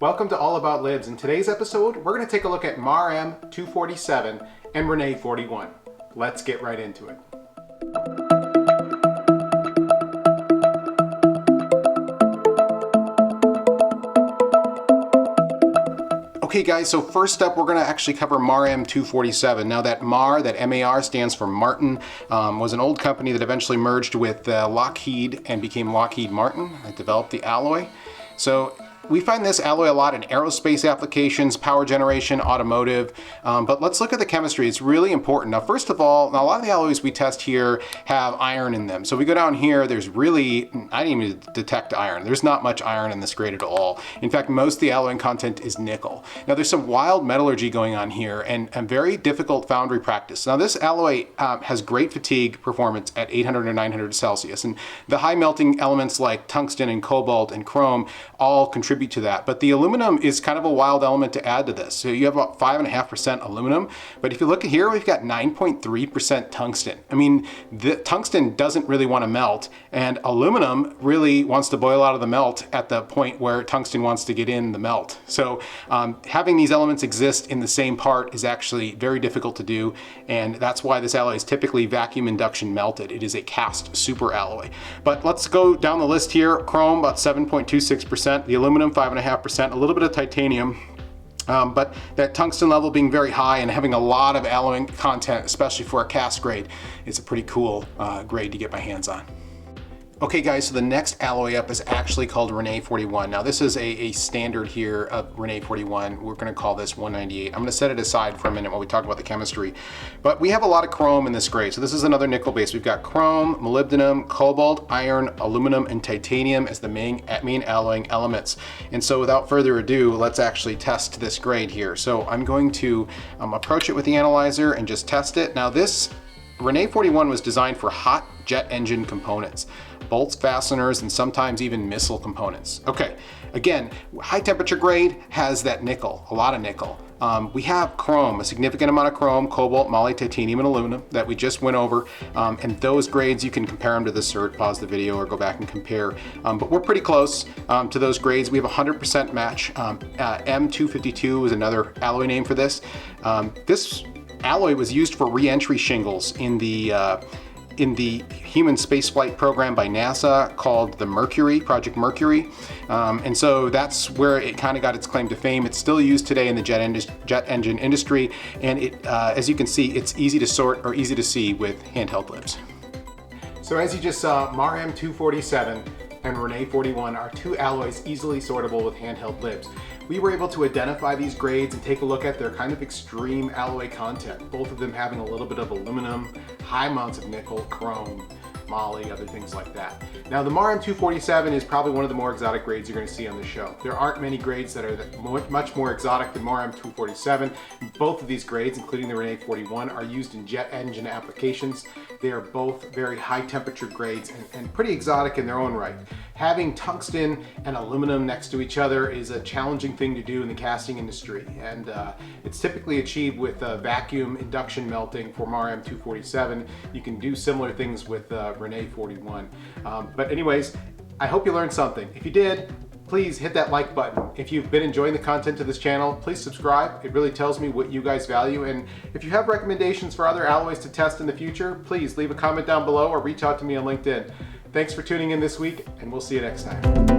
Welcome to All About Libs. In today's episode, we're going to take a look at Marm 247 and Renee 41. Let's get right into it. Okay guys, so first up we're going to actually cover Marm 247. Now that MAR stands for Martin, was an old company that eventually merged with Lockheed and became Lockheed Martin. It developed the alloy. So we find this alloy a lot in aerospace applications, power generation, automotive, but let's look at the chemistry. It's really important. Now, first of all, a lot of the alloys we test here have iron in them. So we go down here, there's really, I didn't even detect iron. There's not much iron in this grade at all. In fact, most of the alloy content is nickel. Now, there's some wild metallurgy going on here and very difficult foundry practice. Now, this alloy has great fatigue performance at 800 and 900 Celsius, and the high melting elements like tungsten and cobalt and chrome all contribute to that. But the aluminum is kind of a wild element to add to this. So you have about 5.5% aluminum, but if you look at here, we've got 9.3% tungsten. I mean, the tungsten doesn't really want to melt, and aluminum really wants to boil out of the melt at the point where tungsten wants to get in the melt. So having these elements exist in the same part is actually very difficult to do, and that's why this alloy is typically vacuum induction melted. It is a cast super alloy. But let's go down the list here. Chrome, about 7.26%, the aluminum 5.5%, a little bit of titanium, but that tungsten level being very high and having a lot of alloy content, especially for a cast grade, is a pretty cool grade to get my hands on. Okay guys, so the next alloy up is actually called Renee 41. Now this is a standard here of Renee 41. We're going to call this 198. I'm going to set it aside for a minute while we talk about the chemistry. But we have a lot of chrome in this grade. So this is another nickel base. We've got chrome, molybdenum, cobalt, iron, aluminum, and titanium as the main alloying elements. And so without further ado, let's actually test this grade here. So I'm going to approach it with the analyzer and just test it. Now this Renee 41 was designed for hot jet engine components, bolts, fasteners, and sometimes even missile components. Okay, again, high temperature grade has that nickel, a lot of nickel. We have chrome, a significant amount of chrome, cobalt, moly, titanium, and aluminum that we just went over. And those grades, you can compare them to the cert, pause the video, or go back and compare. But we're pretty close to those grades. We have 100% match. M252 is another alloy name for this. This alloy was used for re-entry shingles in the human spaceflight program by NASA called the Mercury, Project Mercury. And so that's where it kind of got its claim to fame. It's still used today in the jet engine industry. And it, as you can see, it's easy to sort or easy to see with handheld libs. So as you just saw, Marm 247 and Renee 41 are two alloys easily sortable with handheld libs. We were able to identify these grades and take a look at their kind of extreme alloy content, both of them having a little bit of aluminum, high amounts of nickel, chrome, moly, other things like that. Now the Marm 247 is probably one of the more exotic grades you're going to see on the show. There aren't many grades that are much more exotic than Marm 247. Both of these grades, including the Renee 41, are used in jet engine applications. They are both very high temperature grades and pretty exotic in their own right. Having tungsten and aluminum next to each other is a challenging thing to do in the casting industry, and it's typically achieved with vacuum induction melting for Marm 247. You can do similar things with Renee 41. But anyways, I hope you learned something. If you did, please hit that like button. If you've been enjoying the content of this channel, please subscribe. It really tells me what you guys value. And if you have recommendations for other alloys to test in the future, please leave a comment down below or reach out to me on LinkedIn. Thanks for tuning in this week, and we'll see you next time.